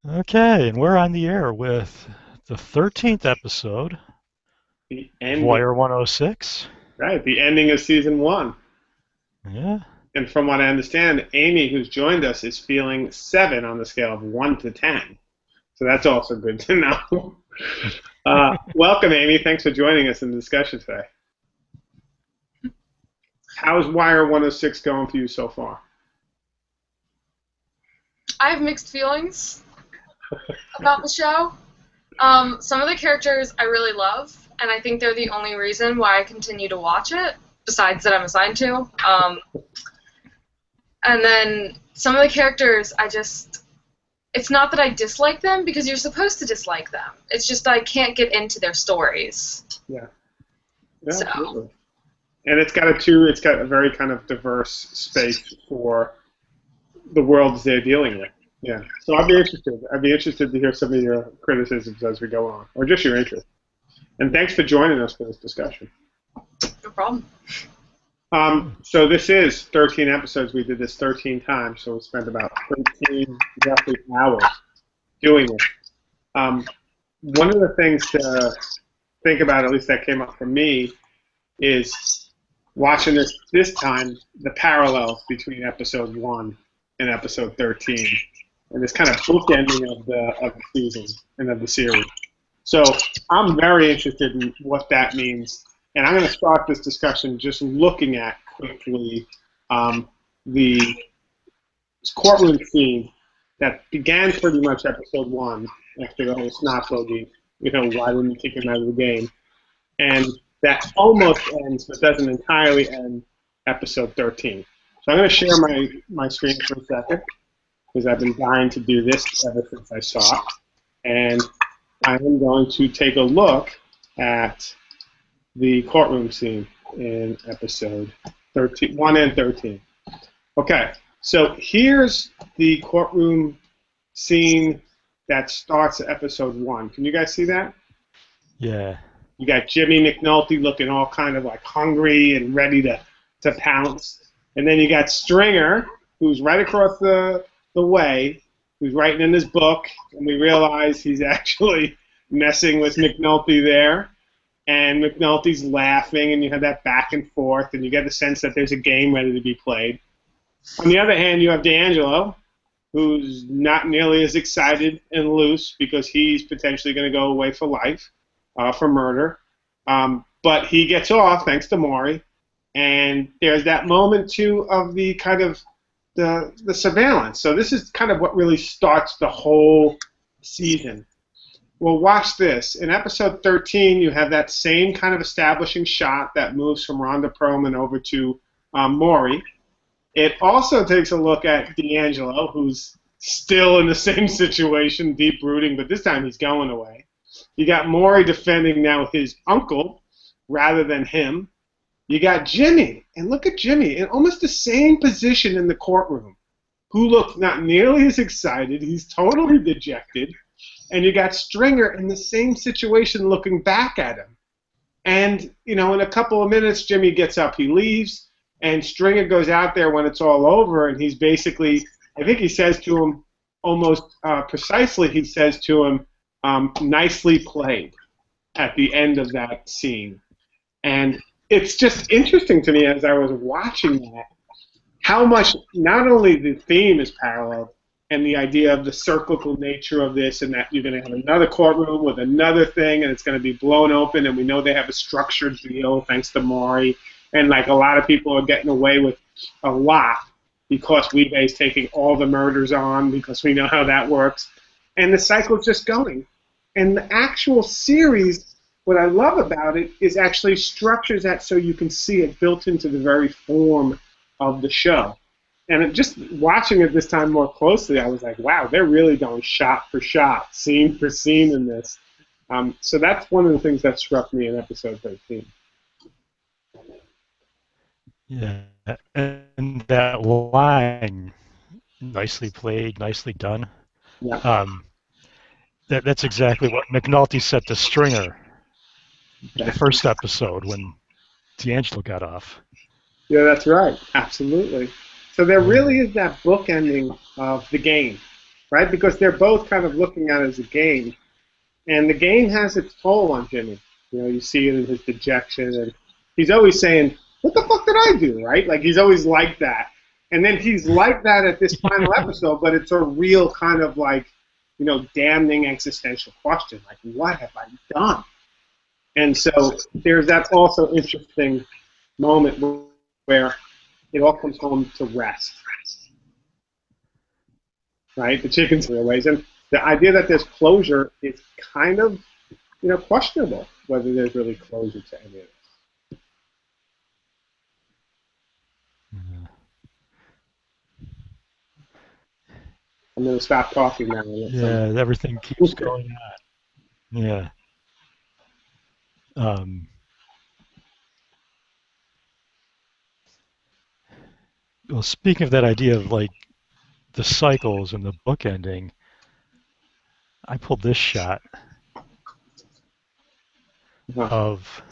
Okay, and we're on the air with the 13th episode The of ending, wire106. right? The ending of season one. Yeah. And from what I understand, Amy, who's joined us, is feeling 7 on the scale of 1 to 10. So that's also good to know. Welcome, Amy. Thanks for joining us in the discussion today. How's Wire 106 going for you so far? I have mixed feelings about the show. Some of the characters I really love, and I think they're the only reason why I continue to watch it, besides that I'm assigned to. And then some of the characters it's not that I dislike them, because you're supposed to dislike them. It's just I can't get into their stories. Yeah, So, absolutely. And it's got a very kind of diverse space for the worlds they're dealing with. Yeah. So I'd be interested. I'd be interested to hear some of your criticisms as we go on, or just your interest. And thanks for joining us for this discussion. no problem. So this is 13 episodes. We did this 13 times, so we spent about 13 roughly hours doing it. One of the things to think about, at least that came up for me, is watching this time, the parallels between episode 1 and episode 13, and this kind of bookending of the season and of the series. So I'm very interested in what that means. And I'm going to start this discussion just looking at quickly the courtroom scene that began pretty much episode 1 after the whole snot bogey, why didn't you kick him out of the game? And that almost ends, but doesn't entirely end, episode 13. So I'm going to share my screen for a second, because I've been dying to do this ever since I saw it. And I am going to take a look at the courtroom scene in episode 1 and 13. Okay, so here's the courtroom scene that starts episode 1. Can you guys see that? Yeah. You got Jimmy McNulty looking all kind of like hungry and ready to pounce. And then you got Stringer, who's right across the way, who's writing in his book, and we realize he's actually messing with McNulty there. And McNulty's laughing, and you have that back and forth, and you get the sense that there's a game ready to be played. On the other hand, you have D'Angelo, who's not nearly as excited and loose because he's potentially going to go away for life, for murder. But he gets off thanks to Maury, and there's that moment, too, of the kind of the surveillance. So this is kind of what really starts the whole season. Well, watch this. In episode 13, you have that same kind of establishing shot that moves from Rhonda Perlman over to Maury. It also takes a look at D'Angelo, who's still in the same situation, deep rooting, but this time he's going away. You got Maury defending now his uncle rather than him. You got Jimmy, and look at Jimmy in almost the same position in the courtroom, who looks not nearly as excited. He's totally dejected. And you got Stringer in the same situation looking back at him. And, in a couple of minutes, Jimmy gets up, he leaves, and Stringer goes out there when it's all over, and he's basically, I think he says to him, almost precisely, he says to him, nicely played at the end of that scene. And it's just interesting to me as I was watching that, how much not only the theme is parallel, and the idea of the cyclical nature of this, and that you're going to have another courtroom with another thing, and it's going to be blown open, and we know they have a structured deal thanks to Maury, and like a lot of people are getting away with a lot because Weebay's taking all the murders on because we know how that works, and the cycle's just going. And the actual series, what I love about it is actually structures that so you can see it built into the very form of the show. And just watching it this time more closely, I was like, wow, they're really going shot for shot, scene for scene in this. So that's one of the things that struck me in episode 13. Yeah. And that line, nicely played, nicely done. Yeah. That's exactly what McNulty said to Stringer in the first episode when D'Angelo got off. Yeah, that's right. Absolutely. So there really is that bookending of the game. right? Because they're both kind of looking at it as a game, and the game has its toll on Jimmy. You know, you see it in his dejection, and he's always saying, "What the fuck did I do?" Right? Like he's always like that, and then he's like that at this final episode, but it's a real kind of like, you know, damning existential question, like, what have I done? And so there's that also interesting moment where it all comes home to rest, right? The chicken's real ways, and the idea that there's closure is kind of, you know, questionable whether there's really closure to any of this. Yeah. I'm going to stop talking now. Yeah, everything keeps going on. Yeah. Um, well, speaking of that idea of like the cycles and the book ending, I pulled this shot of,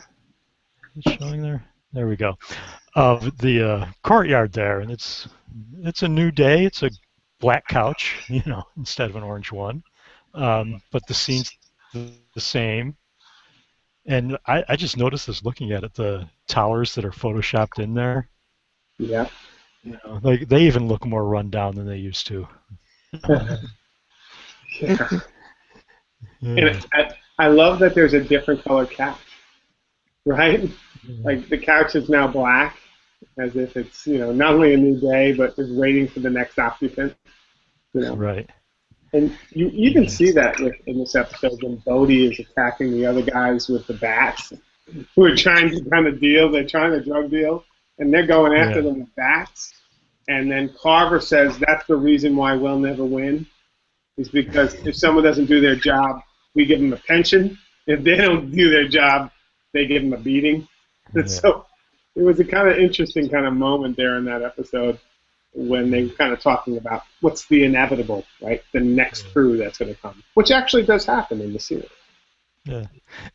is it showing there? There we go. Of the courtyard there, and it's a new day. It's a black couch, you know, instead of an orange one. But the scene's the same. And I just noticed this looking at it, the towers that are photoshopped in there. Yeah. You know, like they even look more run down than they used to. Yeah. Yeah. And I love that there's a different color couch, right? Like the couch is now black, as if it's, you know, not only a new day, but is waiting for the next occupant. You know? Right. And you even see that in this episode when Bodhi is attacking the other guys with the bats who are trying to kind of deal. They're trying to drug deal, and they're going after them with bats. And then Carver says that's the reason why we'll never win, is because if someone doesn't do their job, we give them a pension. If they don't do their job, they give them a beating. And so it was a kind of interesting kind of moment there in that episode when they were kind of talking about what's the inevitable, right? The next crew that's going to come, which actually does happen in the series. Yeah.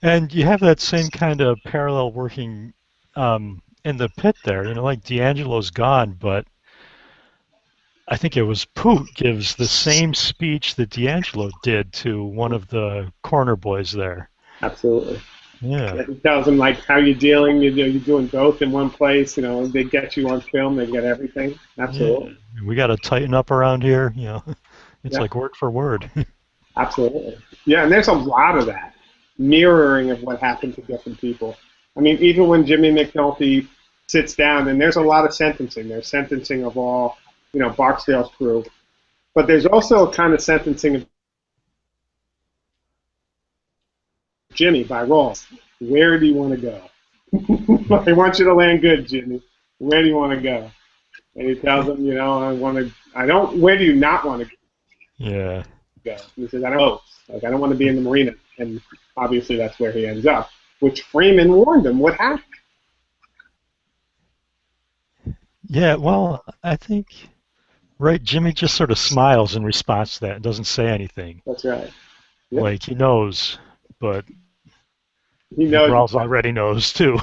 And you have that same kind of parallel working in the pit there. You know, like D'Angelo's gone, but I think it was Poot gives the same speech that D'Angelo did to one of the corner boys there. Absolutely. Yeah. He tells them, like, how you dealing, you're doing both in one place, you know, they get you on film, they get everything. Absolutely. Yeah. We got to tighten up around here, you know. It's like word for word. Absolutely. Yeah, and there's a lot of that mirroring of what happened to different people. I mean, even when Jimmy McNulty sits down, and there's a lot of sentencing. There's sentencing of all, you know, Barksdale's crew. But there's also a kind of sentencing of Jimmy by Rawls. Where do you want to go? I want you to land good, Jimmy. Where do you want to go? And he tells him, you know, where do you not want to go? Yeah. And he says, I don't want to be in the marina. And obviously that's where he ends up, which Freeman warned him would happen. Yeah, well, I think, right, Jimmy just sort of smiles in response to that and doesn't say anything. That's right. Yep. Like, he knows, but he knows. Rawls already knows, too.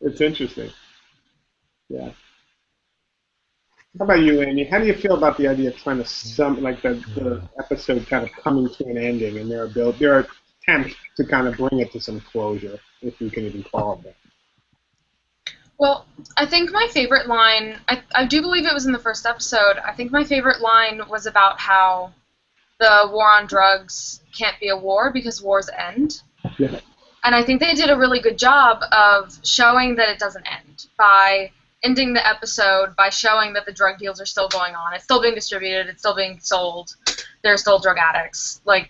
It's interesting. Yeah. How about you, Andy? How do you feel about the idea of trying to the episode kind of coming to an ending and their attempt to kind of bring it to some closure, if you can even call it that? Well, I think my favorite line, I do believe it was in the first episode, I think my favorite line was about how the war on drugs can't be a war because wars end. Yeah. And I think they did a really good job of showing that it doesn't end by ending the episode by showing that the drug deals are still going on. It's still being distributed. It's still being sold. There are still drug addicts. Like,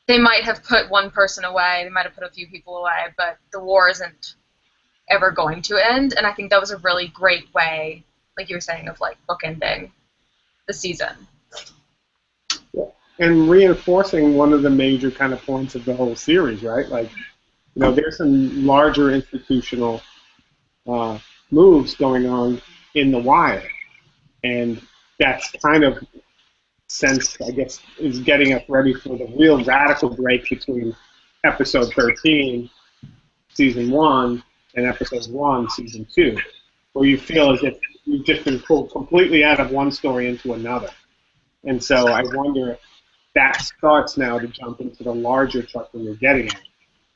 they might have put one person away. They might have put a few people away, but the war isn't ever going to end. And I think that was a really great way, like you were saying, of, like, bookending the season. Yeah. And reinforcing one of the major kind of points of the whole series, right? Like, you know, there's some larger institutional moves going on in The Wire, and that's kind of I guess, is getting us ready for the real radical break between episode 13, season 1, and episode 1, season 2, where you feel as if you've just been pulled completely out of one story into another. And so I wonder if that starts now to jump into the larger truck when you're getting at.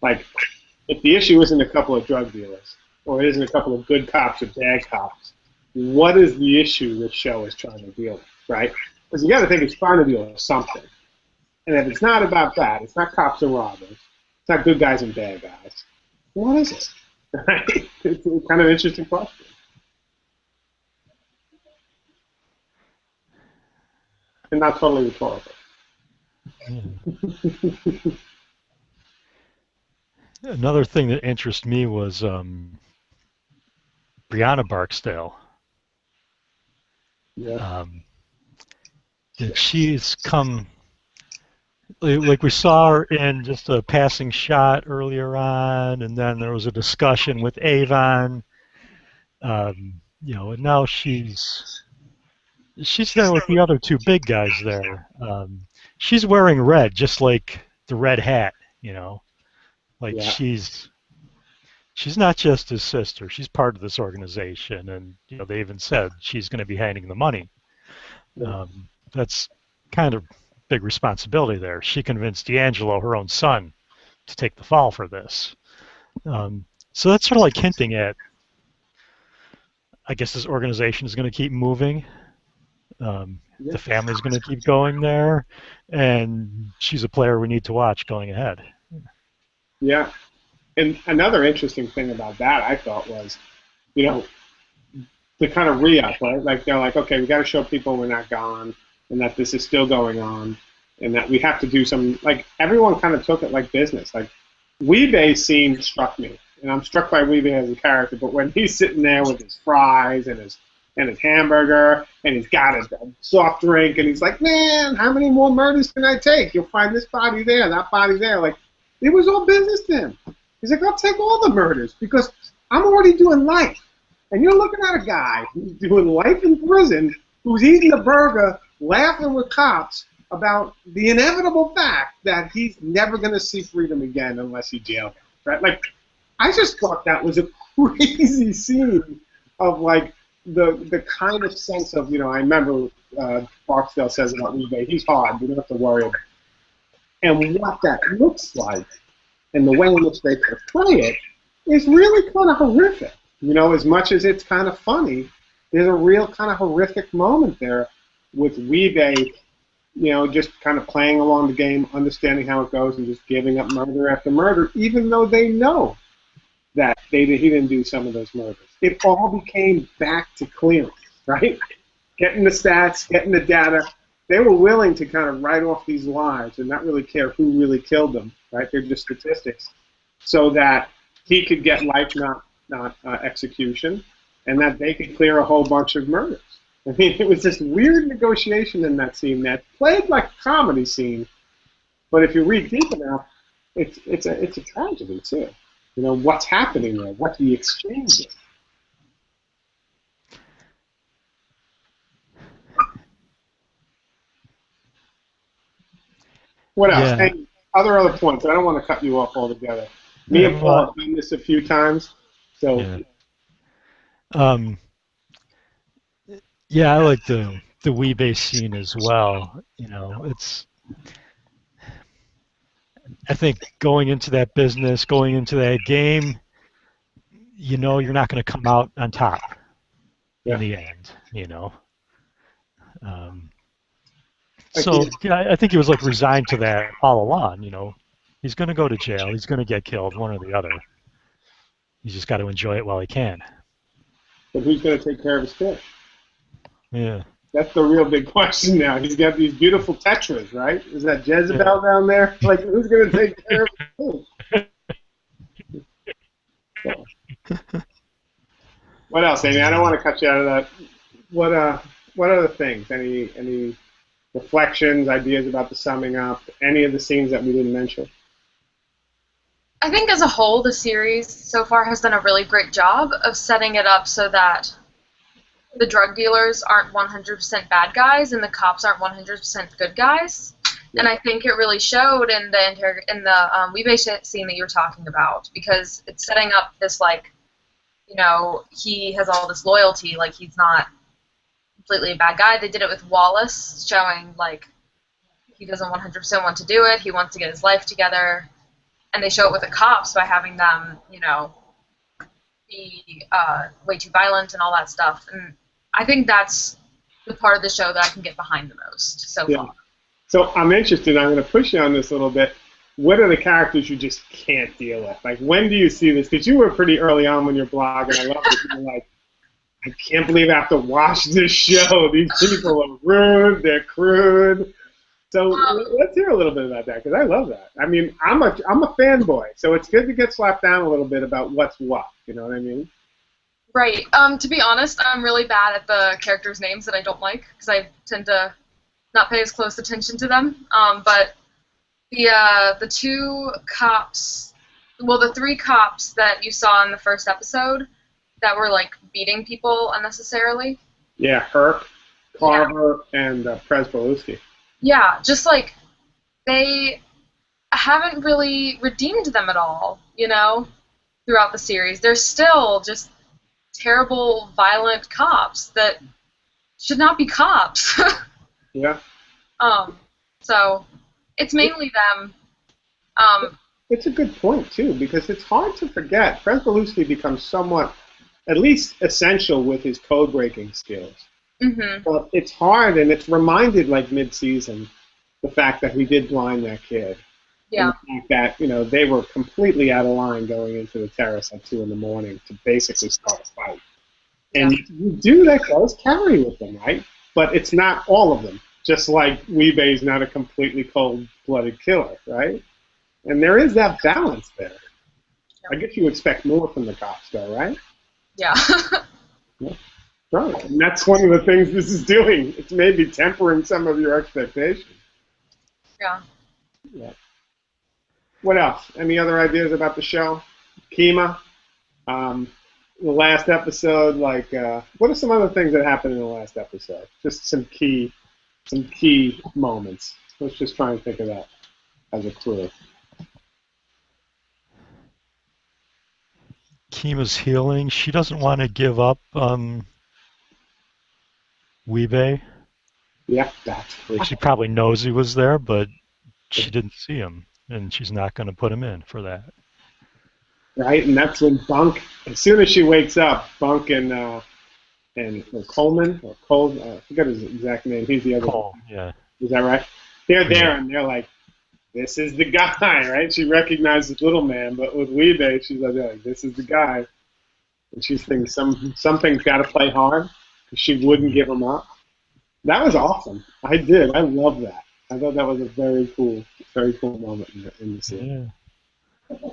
Like, if the issue isn't a couple of drug dealers, or it isn't a couple of good cops or bad cops, what is the issue this show is trying to deal with, right? Because you got to think it's trying to deal with something. And if it's not about that, it's not cops and robbers, it's not good guys and bad guys, what is it? Right? It's a kind of interesting question. And not totally rhetorical. Yeah. Another thing that interested me was Brianna Barksdale. Yeah. That she's come, like we saw her in just a passing shot earlier on, and then there was a discussion with Avon, and now she's there with the other two big guys there. She's wearing red, just like the red hat, like Yeah. she's not just his sister. She's part of this organization, and they even said she's going to be handing the money. Yeah. That's kind of big responsibility there. She convinced D'Angelo, her own son, to take the fall for this. So that's sort of like hinting at, I guess this organization is going to keep moving. The family's going to keep going there, and she's a player we need to watch going ahead. Yeah. And another interesting thing about that, I thought, was, the kind of re-up, right? Like, they're like, okay, we got to show people we're not gone, and that this is still going on, and that we have to do some, like, everyone kind of took it like business. Like, Weebay's scene struck me, and I'm struck by Weebay as a character, but when he's sitting there with his fries and his hamburger, and he's got a soft drink, and he's like, man, how many more murders can I take? You'll find this body there, that body there. Like, it was all business to him. He's like, I'll take all the murders because I'm already doing life. And you're looking at a guy who's doing life in prison, who's eating a burger, laughing with cops about the inevitable fact that he's never going to see freedom again unless he jails. Right? Like, I just thought that was a crazy scene of, like, the kind of sense of, I remember Barksdale says about Weebay, he's hard, you don't have to worry about it. And what that looks like and the way in which they portray it is really kind of horrific. As much as it's kind of funny, there's a real kind of horrific moment there with Weebay, just kind of playing along the game, understanding how it goes, and just giving up murder after murder, even though they know that he didn't do some of those murders. It all became back to clearance, right? Getting the stats, getting the data. They were willing to kind of write off these lives and not really care who really killed them, right? They're just statistics, so that he could get life, not execution, and that they could clear a whole bunch of murders. I mean, it was this weird negotiation in that scene that played like a comedy scene, but if you read deep enough, it's a tragedy too. What's happening there, what the exchange is. What else? Yeah. Hey, other points. I don't want to cut you off altogether. Me and Paul have done this a few times, so. Yeah, I like the Weebay scene as well. I think going into that business, going into that game, you're not going to come out on top in the end. So I think he was like resigned to that all along. He's going to go to jail. He's going to get killed, one or the other. He's just got to enjoy it while he can. But who's going to take care of his fish? Yeah. That's the real big question now. He's got these beautiful tetras, right? Is that Jezebel down there? Like, who's going to take care of his fish? So. What else, Amy? I don't want to cut you out of that. What other things? Any reflections, ideas about the summing up? Any of the scenes that we didn't mention? I think as a whole, the series so far has done a really great job of setting it up so that the drug dealers aren't 100% bad guys and the cops aren't 100% good guys. Yeah. And I think it really showed in the Weebay scene that you were talking about, because it's setting up this, like, he has all this loyalty, like he's not completely a bad guy. They did it with Wallace, showing like he doesn't 100% want to do it. He wants to get his life together, and they show it with the cops by having them, be way too violent and all that stuff. And I think that's the part of the show that I can get behind the most so far. So I'm interested. I'm going to push you on this a little bit. What are the characters you just can't deal with? Like, when do you see this? Because you were pretty early on when you're blogging. I love it. You're like, I can't believe I have to watch this show. These people are rude. They're crude. So let's hear a little bit about that, because I love that. I mean, I'm a fanboy, so it's good to get slapped down a little bit about what's what. You know what I mean? Right. To be honest, I'm really bad at the characters' names that I don't like, because I tend to not pay as close attention to them. But the two cops, well, the three cops that you saw in the first episode that were like beating people unnecessarily. Yeah, Herc, Carver, and Presbolewski. Yeah, just like they haven't really redeemed them at all, throughout the series. They're still just terrible, violent cops that should not be cops. Yeah. So it's mainly them. It's a good point, too, because it's hard to forget. Presbolewski becomes somewhat, at least essential with his code-breaking skills. Mm-hmm. But it's hard, and it's reminded, like, mid-season, the fact that we did blind that kid. Yeah. And the fact that, they were completely out of line going into the terrace at 2 in the morning to basically start a fight. And you do let those carry with them, right? But it's not all of them. Just like Weebay's not a completely cold-blooded killer, right? And there is that balance there. I guess you expect more from the cops, though, right? Yeah. Yeah. Right. And that's one of the things this is doing. It's maybe tempering some of your expectations. Yeah. Yeah. What else? Any other ideas about the show? Kima? The last episode, like, what are some other things that happened in the last episode? Just some key moments. Let's just try and think of that as a clue. Kima's healing. She doesn't want to give up Weebay. Yeah, that's true. She probably knows he was there, but she didn't see him, and she's not going to put him in for that. Right, and that's when Bunk, as soon as she wakes up, Bunk and Coleman, or Cole, I forget his exact name. He's the other Cole, one. yeah. Is that right? They're there, Yeah. and they're like, this is the guy, right? She recognizes Little Man, but with Weebay, she's like, this is the guy. And she's thinking something's got to play hard, because she wouldn't give him up. That was awesome. I did. I love that. I thought that was a very cool moment in the scene. Yeah.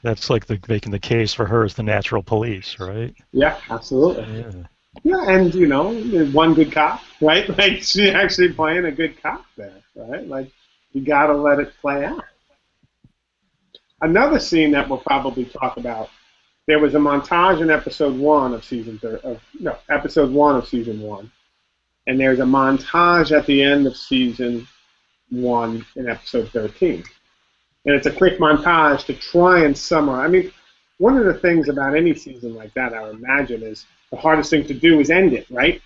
That's like making the case for her as the natural police, right? Yeah, absolutely. Yeah. Yeah, and there's one good cop, right? Like, she's actually playing a good cop there, right? Like, you gotta let it play out. Another scene that we'll probably talk about. There was a montage in episode 1 of episode 1 of season 1, and there's a montage at the end of season 1 in episode 13. And it's a quick montage to try and summarize. I mean, one of the things about any season like that, I would imagine, is the hardest thing to do is end it, right?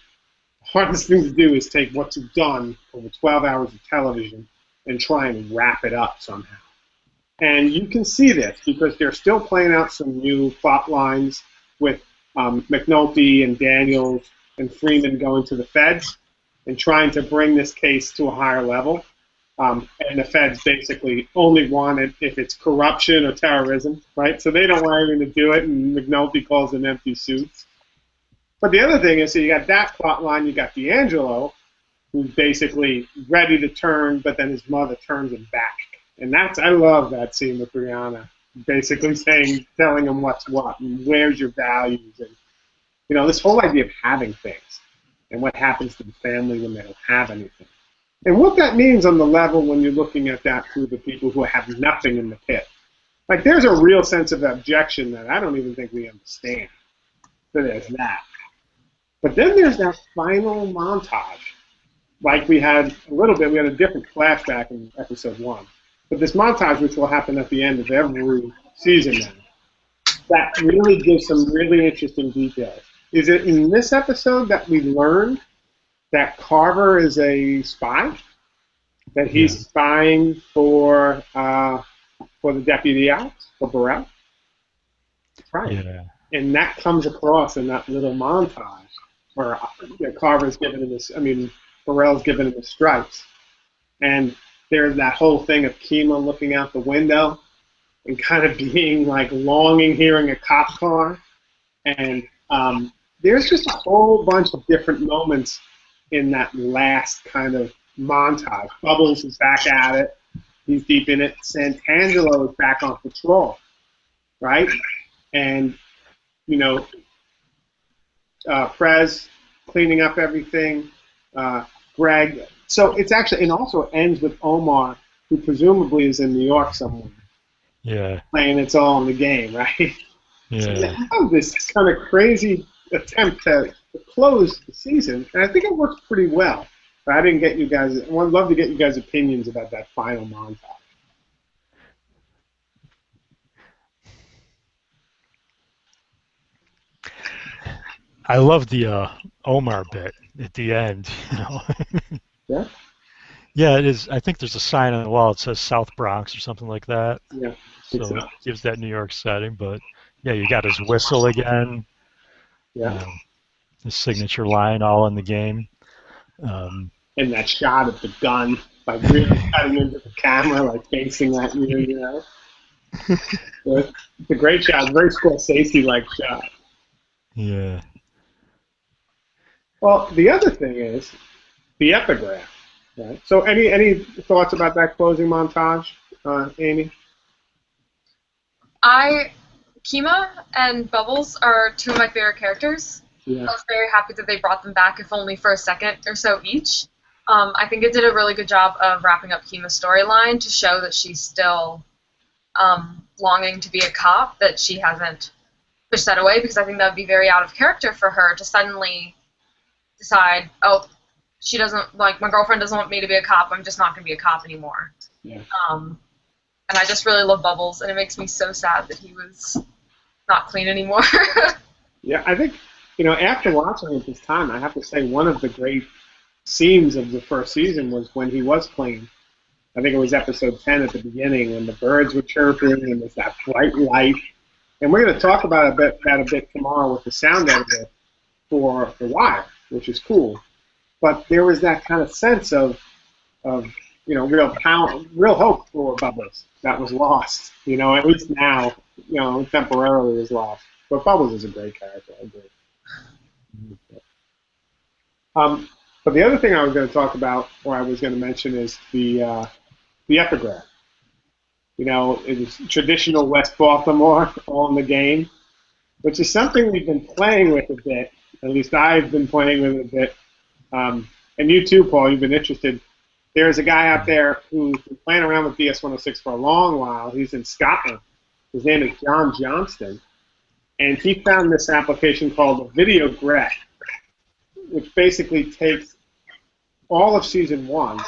The hardest thing to do is take what you've done over 12 hours of television and try and wrap it up somehow. And you can see this because they're still playing out some new plot lines with McNulty and Daniels and Freeman going to the feds and trying to bring this case to a higher level. And the feds basically only want it if it's corruption or terrorism, right? So they don't want anything to do it, and McNulty calls them empty suits. But the other thing is, so you got that plot line, you got D'Angelo, who's basically ready to turn, but then his mother turns him back. And I love that scene with Brianna, basically telling him what's what, and where's your values, and this whole idea of having things, and what happens to the family when they don't have anything. And what that means on the level when you're looking at that through the people who have nothing in the pit. Like, there's a real sense of objection that I don't even think we understand. So there's that. But then there's that final montage. Like we had a different flashback in episode 1. But this montage, which will happen at the end of every season now, that really gives some really interesting details. Is it in this episode that we learned that Carver is a spy? That he's spying for the Deputy Alex, for Burrell? Right. Yeah. And that comes across in that little montage where Carver's giving him this, Burrell's giving him the stripes. And there's that whole thing of Kima looking out the window and kind of being like longing hearing a cop car. And there's just a whole bunch of different moments in that last kind of montage. Bubbles is back at it. He's deep in it. Santangelo is back on patrol, right? And, Prez cleaning up everything. Greg. So it's actually, and also ends with Omar, who presumably is in New York somewhere. Yeah. Playing It's All in the Game, right? Yeah. So they have this kind of crazy attempt to close the season, and I think it works pretty well. But I didn't get you guys. I would love to get you guys' opinions about that final montage. I love the Omar bit at the end. Yeah. Yeah, it is. I think there's a sign on the wall that says South Bronx or something like that. Yeah. So it gives that New York setting. But yeah, you got his whistle again. Yeah. His signature line, all in the game. And that shot of the gun, like really cutting into the camera, like facing at you, It's a great shot, very Scorsese-like shot. Yeah. Well, the other thing is the epigraph. Right? So any thoughts about that closing montage, Amy? Kima and Bubbles are two of my favorite characters. Yeah. I was very happy that they brought them back, if only for a second or so each. I think it did a really good job of wrapping up Kima's storyline to show that she's still longing to be a cop, that she hasn't pushed that away, because I think that would be very out of character for her to suddenly decide, oh, she doesn't, like, my girlfriend doesn't want me to be a cop, I'm just not going to be a cop anymore. Yeah. And I just really love Bubbles, and it makes me so sad that he was not clean anymore. Yeah, I think, after watching it this time, I have to say one of the great scenes of the first season was when he was clean. I think it was episode 10 at the beginning when the birds were chirping and there's that bright light. And we're going to talk about that a bit tomorrow with the sound editor for The Wire, which is cool. But there was that kind of sense of real hope for Bubbles that was lost. At least now, temporarily is lost. But Bubbles is a great character, I agree. But the other thing I was going to talk about, or I was going to mention, is the epigraph. It is traditional West Baltimore, all in the game, which is something we've been playing with a bit. At least I've been playing with it a bit. And you too, Paul, you've been interested. There's a guy out there who's been playing around with DS-106 for a long while. He's in Scotland. His name is John Johnston. And he found this application called Videograph, which basically takes all of Season 1,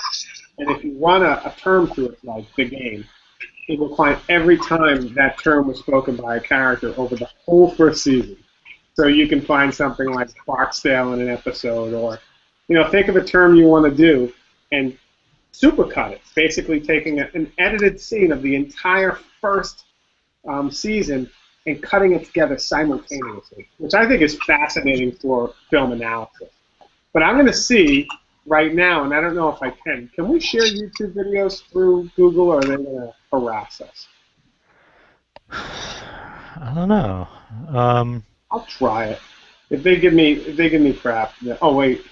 and if you run a term through it, like the game, it will find every time that term was spoken by a character over the whole first season. So you can find something like Barksdale in an episode, or think of a term you want to do and supercut it. It's basically taking an edited scene of the entire first season and cutting it together simultaneously, which I think is fascinating for film analysis. But I'm going to see right now, and I don't know if I can. Can we share YouTube videos through Google, or are they going to harass us? I don't know. I'll try it. If they give me crap. Yeah. Oh wait.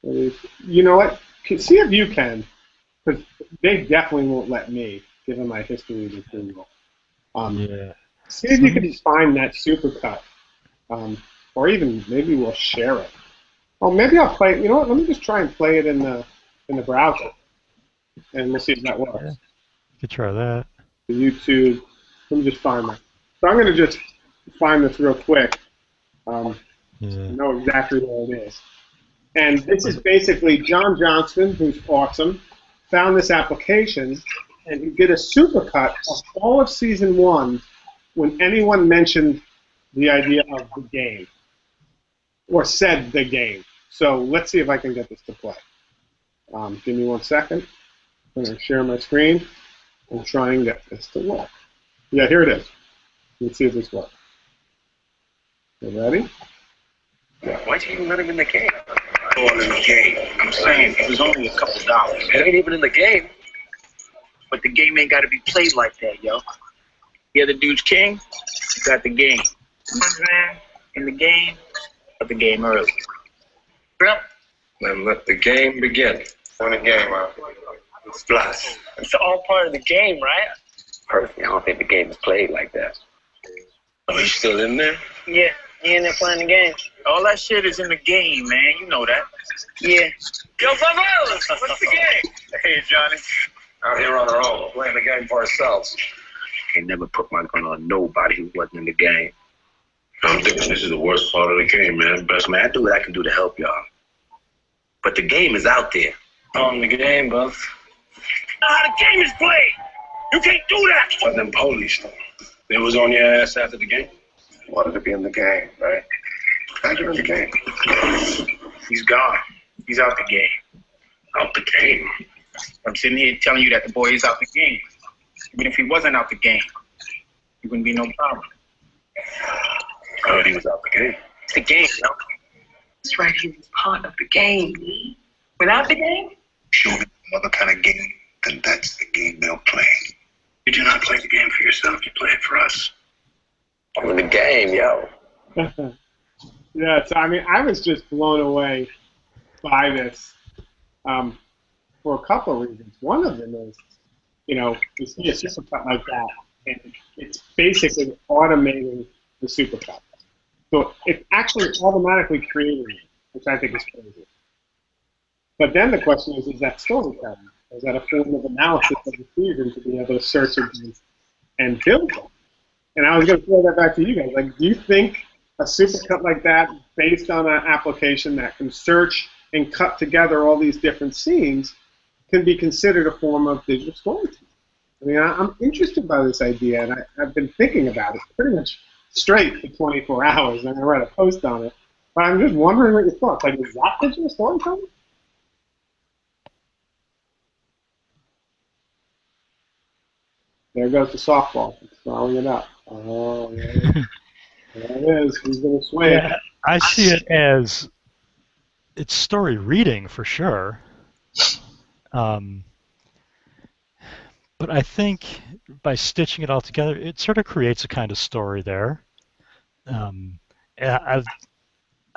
You know what? See if you can, because they definitely won't let me, given my history with Google. Yeah. See if you can find that supercut, or even maybe we'll share it. Oh, maybe I'll play it. You know what? Let me just try and play it in the browser, and we'll see if that works. Yeah. You could try that. The YouTube. Let me just find that. So I'm going to just find this real quick. Yeah. Know exactly where it is. And this is basically John Johnston, who's awesome, found this application, and he did a supercut of all of Season 1 when anyone mentioned the idea of the game. or said the game. So let's see if I can get this to play. Give me 1 second. I'm going to share my screen and try and get this to work. Yeah, here it is. Let's see if this works. You ready? Why'd you even let him in the game? All in the game. I'm saying it was only a couple dollars. It ain't even in the game. But the game ain't got to be played like that, yo. The other dude's king, you got the game. You know what I'm saying? In the game, got the game early. Yep. Then let the game begin. Win the game, Splash. It's all part of the game, right? Personally, I don't think the game is played like that. Are you still in there? Yeah, you in there playing the game. All that shit is in the game, man. You know that. Yeah. Yo, Favelas, what's the game? Hey, Johnny. Out here on our own, playing the game for ourselves. I never put my gun on nobody who wasn't in the game. I'm thinking this is the worst part of the game, man. Best Man, I do what I can do to help y'all. But the game is out there. on the game, Buff. The game is played. You can't do that. But them police, though. They was on your ass after the game? Wanted to be in the game, right? Now you're in the game. He's gone. He's out the game. Out the game? I'm sitting here telling you that the boy is out the game. Even if he wasn't out the game, it wouldn't be no problem. I heard he was out the game. It's the game, yo. That's right, he was part of the game. Without the game? Show them another kind of game, then that's the game they'll play. You do not play the game for yourself, you play it for us. I'm in the game, yo. Yeah, so I mean, I was just blown away by this for a couple of reasons. One of them is, you know, you see a supercut like that, and it's basically automating the supercut. So it's actually automatically creating it, which I think is crazy. But then the question is that storytelling? Is that a form of analysis of the season to be able to search against and build them? And I was going to throw that back to you guys. Like, do you think a supercut like that, based on an application that can search and cut together all these different scenes, can be considered a form of digital storytelling? I mean, I'm interested by this idea, and I've been thinking about it pretty much straight for 24 hours, and I read a post on it. But I'm just wondering what your thoughts. Like, is that digital storytelling? There goes the softball. It's throwing it up. Oh, yeah. There it is. He's going to swing. Yeah, I see it as it's story reading for sure. But I think by stitching it all together, it sort of creates a kind of story there. I'm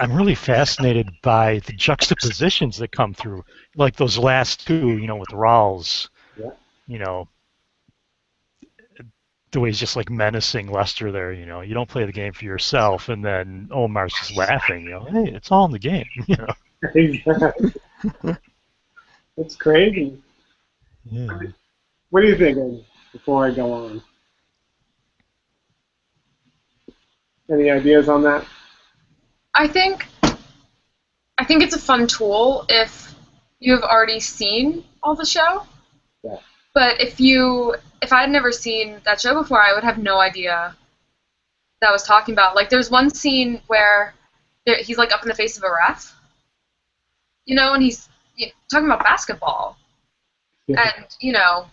really fascinated by the juxtapositions that come through, like those last two, you know, with Rawls, Yeah. you know, the way he's just like menacing Lester there, you know, you don't play the game for yourself, and then Omar's just laughing, you know, hey, it's all in the game, you know. Exactly. It's crazy. Yeah. What do you think, Ed, before I go on? Any ideas on that? I think it's a fun tool if you have already seen all the show. Yeah. But if I had never seen that show before, I would have no idea that I was talking about. Like, there's one scene where he's like up in the face of a ref, you know, and he's talking about basketball, Yeah. and you know,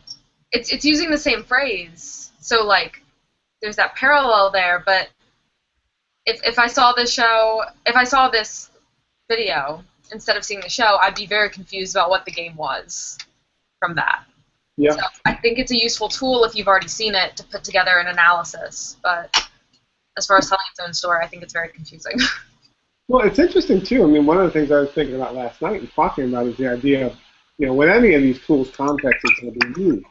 it's using the same phrase. So like, there's that parallel there. But if I saw this show, if I saw this video instead of seeing the show, I'd be very confused about what the game was from that. Yeah. So I think it's a useful tool if you've already seen it to put together an analysis. But as far as telling its own story, I think it's very confusing. Well, it's interesting, too. I mean, one of the things I was thinking about last night and talking about is the idea of, you know, with any of these tools, context is going to be used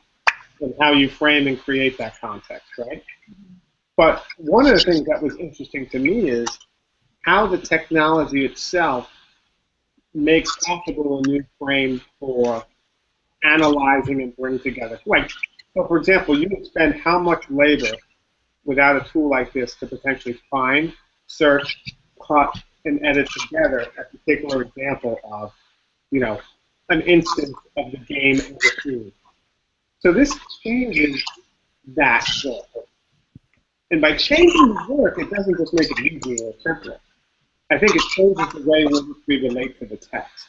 and how you frame and create that context, right? But one of the things that was interesting to me is how the technology itself makes possible a new frame for analyzing and bring together. Like, so for example, you would spend how much labor without a tool like this to potentially find, search, cut, and edit together a particular example of, you know, an instance of the game and the scene. So this changes that work. And by changing the work, it doesn't just make it easier or simpler. I think it changes the way in which we relate to the text.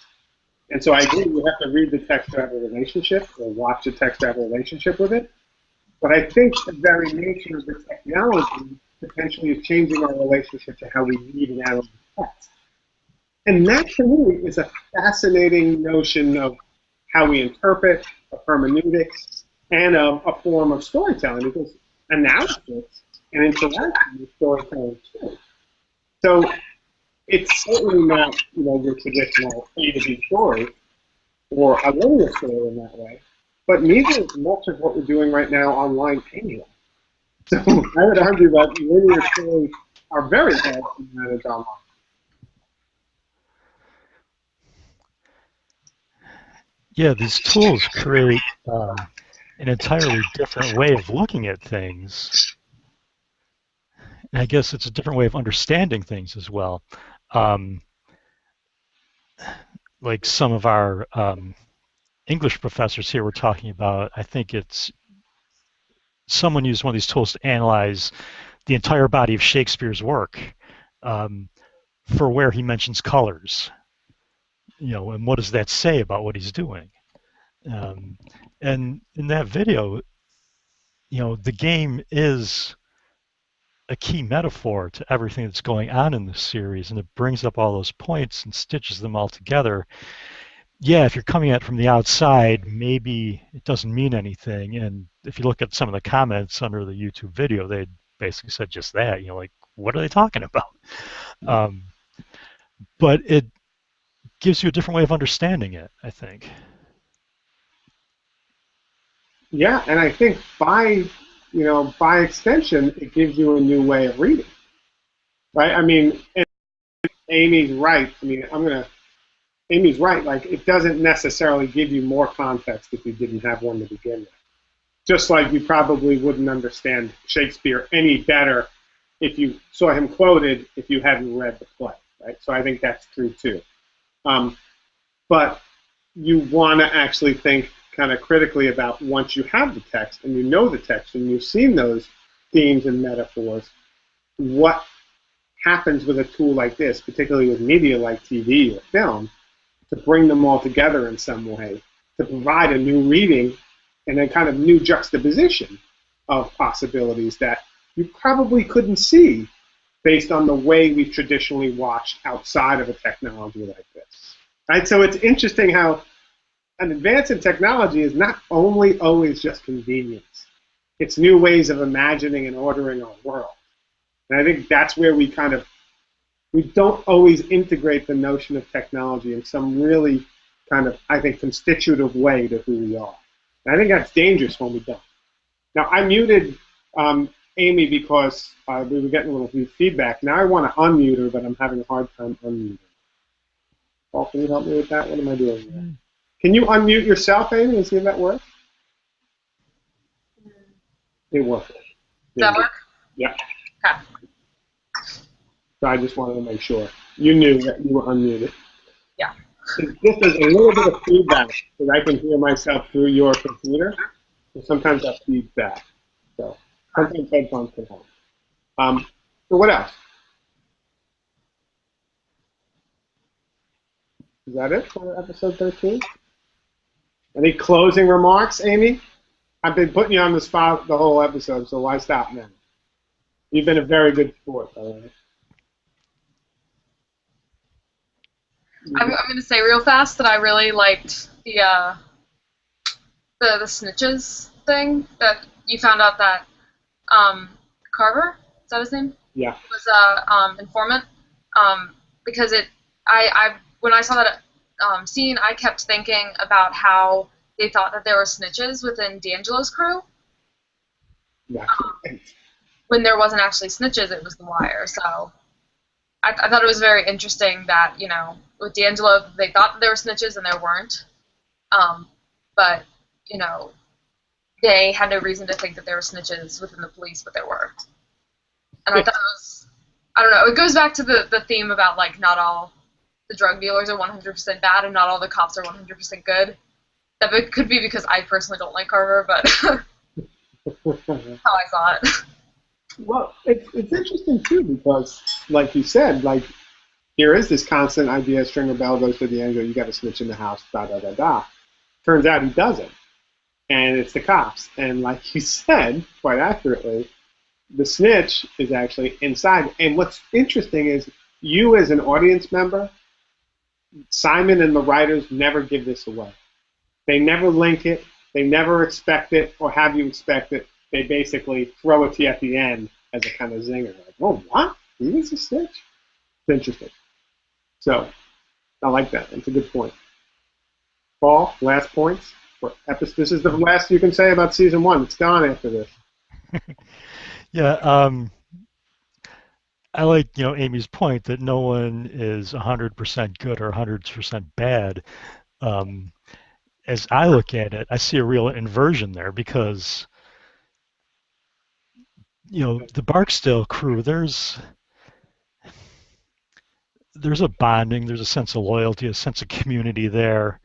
And so I agree, you have to read the text to have a relationship, or watch the text to have a relationship with it. But I think the very nature of the technology potentially is changing our relationship to how we read and analyze text. And that, to me, is a fascinating notion of how we interpret, of hermeneutics, and of a form of storytelling, because analysis and interaction is storytelling too. So it's certainly not, your traditional A to B story or a linear story in that way, but neither is much of what we're doing right now online anyway. So I would argue that linear stories are very hard to manage online. Yeah, these tools create an entirely different way of looking at things. And I guess it's a different way of understanding things as well. Um, like some of our English professors here were talking about, I think it's someone used one of these tools to analyze the entire body of Shakespeare's work um, for where he mentions colors. And what does that say about what he's doing? Um, and in that video, the game is a key metaphor to everything that's going on in this series, and it brings up all those points and stitches them all together. Yeah, if you're coming at it from the outside, maybe it doesn't mean anything. And if you look at some of the comments under the YouTube video, they basically said just that. Like, what are they talking about? Um, but it gives you a different way of understanding it, I think. Yeah, and I think by extension, it gives you a new way of reading, right? I mean, and Amy's right. Amy's right. Like, it doesn't necessarily give you more context if you didn't have one to begin with. Just like you probably wouldn't understand Shakespeare any better if you saw him quoted if you hadn't read the play, right? So I think that's true too. But you want to actually think kind of critically about, once you have the text and you know the text and you've seen those themes and metaphors, what happens with a tool like this, particularly with media like TV or film, to bring them all together in some way, to provide a new reading and a kind of new juxtaposition of possibilities that you probably couldn't see based on the way we've traditionally watched outside of a technology like this. Right? So it's interesting how an advance in technology is not only always just convenience. It's new ways of imagining and ordering our world. And I think that's where we don't always integrate the notion of technology in some really kind of, I think, constitutive way to who we are. And I think that's dangerous when we don't. Now, I muted Amy because we were getting a little feedback. Now I want to unmute her, but I'm having a hard time unmuting. Paul, can you help me with that? What am I doing here? Can you unmute yourself, Amy, and see if that works? It worked. Does that work? Yeah. Okay. So I just wanted to make sure you knew that you were unmuted. Yeah. This is a little bit of feedback, because I can hear myself through your computer, and sometimes that feeds back. So sometimes headphones can help. So what else? Is that it for episode 13? Any closing remarks, Amy? I've been putting you on the spot the whole episode, so why stop now? You've been a very good sport, by the way. I'm going to say real fast that I really liked the snitches thing, that you found out that Carver, is that his name? Yeah. Was a informant, because when I saw that scene, I kept thinking about how they thought that there were snitches within D'Angelo's crew. Yeah. When there wasn't actually snitches, it was the wire. So I thought it was very interesting that, with D'Angelo, they thought that there were snitches and there weren't. But, they had no reason to think that there were snitches within the police, but there were. And I thought it was, I don't know, it goes back to the theme about, like, not all the drug dealers are 100% bad and not all the cops are 100% good. That could be because I personally don't like Carver, but how I saw it. Well, it's interesting, too, because, like you said, like, here is this constant idea, Stringer Bell goes to the end, you got a snitch in the house, da da da da. Turns out he doesn't. And it's the cops. And like you said, quite accurately, the snitch is actually inside. And what's interesting is you as an audience member, Simon and the writers never give this away. They never link it. They never expect it or have you expect it. They basically throw it to you at the end as a kind of zinger. Like, oh, what? He was a snitch? It's interesting. So, I like that. It's a good point. Paul, last points? This is the last you can say about season 1. It's gone after this. Yeah, I like, Amy's point that no one is 100% good or 100% bad. As I look at it, I see a real inversion there because, the Barksdale crew, there's a bonding, there's a sense of loyalty, a sense of community there.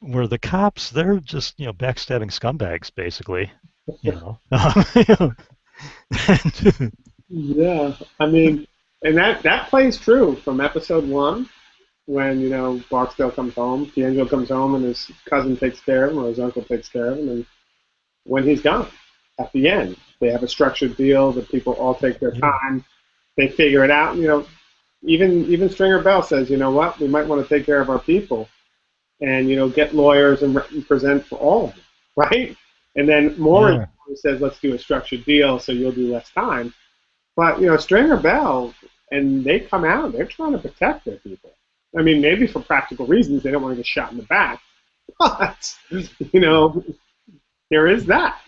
Where the cops, they're just, backstabbing scumbags, basically. Yeah, I mean, and that plays true from episode 1 when, Barksdale comes home, D'Angelo comes home and his cousin takes care of him or his uncle takes care of him, and when he's gone, at the end, they have a structured deal, the people all take their time, they figure it out, even Stringer Bell says, you know what, we might want to take care of our people and, get lawyers and present for all of them, right? And then Moore says, let's do a structured deal so you'll do less time. But, Stringer Bell, and they come out, they're trying to protect their people. I mean, maybe for practical reasons, they don't want to get shot in the back. But, there is that.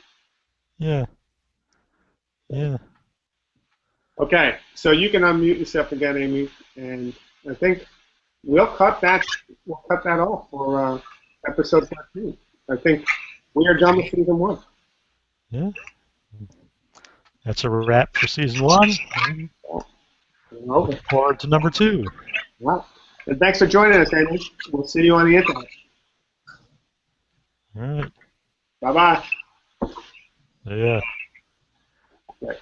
Yeah. Yeah. Okay, so you can unmute yourself again, Amy, and I think we'll cut that off for episode 13. I think we are done with season 1. Yeah. That's a wrap for season 1. Looking forward to number 2. Well, and thanks for joining us, Amy. We'll see you on the internet. All right. Bye-bye. Yeah. Okay.